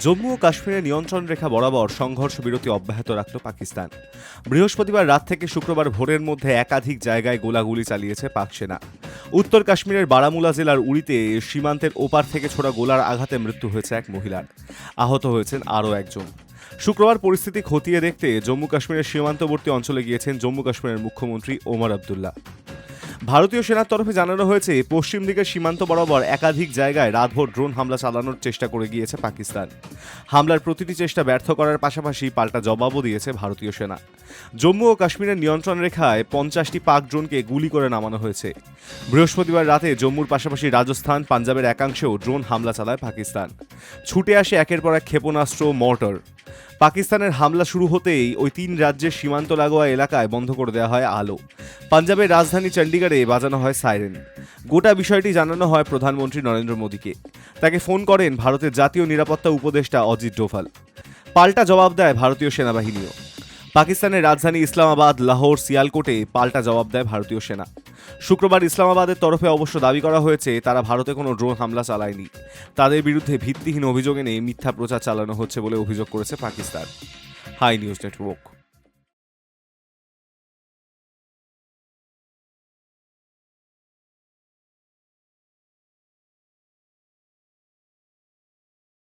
জম্মু ও কাশ্মীরের নিয়ন্ত্রণ রেখা বরাবর সংঘর্ষ বিরতি অব্যাহত রাখল পাকিস্তান। বৃহস্পতিবার রাত থেকে শুক্রবার ভোরের মধ্যে একাধিক জায়গায় গোলাগুলি চালিয়েছে পাক সেনা। উত্তর কাশ্মীরের বারামুলা জেলার উড়িতে সীমান্তের ওপার থেকে ছোড়া গোলার আঘাতে মৃত্যু হয়েছে এক মহিলার। আহত হয়েছেন আরও একজন। শুক্রবার পরিস্থিতি খতিয়ে দেখতে জম্মু কাশ্মীরের সীমান্তবর্তী অঞ্চলে গিয়েছেন জম্মু কাশ্মীরের মুখ্যমন্ত্রী ওমর আবদুল্লাহ। ভারতীয় সেনার তরফে জানানো হয়েছে, পশ্চিম দিকের সীমান্ত বরাবর একাধিক জায়গায় রাতভর ড্রোন হামলা চালানোর চেষ্টা করে গিয়েছে পাকিস্তান। হামলার প্রতিটি চেষ্টা ব্যর্থ করার পাশাপাশি পাল্টা জবাবও দিয়েছে ভারতীয় সেনা। জম্মু ও কাশ্মীরের নিয়ন্ত্রণ রেখায় 50টি পাক ড্রোনকে গুলি করে নামানো হয়েছে। বৃহস্পতিবার রাতে জম্মুর পাশাপাশি রাজস্থান, পাঞ্জাবের একাংশেও ড্রোন হামলা চালায় পাকিস্তান। ছুটে আসে একের পর এক ক্ষেপণাস্ত্র, মর্টার। পাকিস্তানের হামলা শুরু হতেই ওই তিন রাজ্যের সীমান্ত লাগোয়া এলাকায় বন্ধ করে দেওয়া হয় আলো। পাঞ্জাবের রাজধানী চণ্ডীগড়ে বাজানো হয় সাইরেন। গোটা বিষয়টি জানানো হয় প্রধানমন্ত্রী নরেন্দ্র মোদীকে। তাকে ফোন করেন ভারতের জাতীয় নিরাপত্তা উপদেষ্টা অজিত ডোভাল। পাল্টা জবাব দেয় ভারতীয় সেনাবাহিনীও। পাকিস্তানের রাজধানী ইসলামাবাদ, লাহোর, সিয়ালকোটে পাল্টা জবাব দেয় ভারতীয় সেনা। শুক্রবার ইসলামাবাদের তরফে অবশ্য দাবি করা হয়েছে তারা ভারতে কোনো ড্রোন হামলা চালায়নি। তাদের বিরুদ্ধে ভিত্তিহীন অভিযোগ এনে মিথ্যা প্রচার চালানো হচ্ছে বলে অভিযোগ করেছে পাকিস্তান। High news network.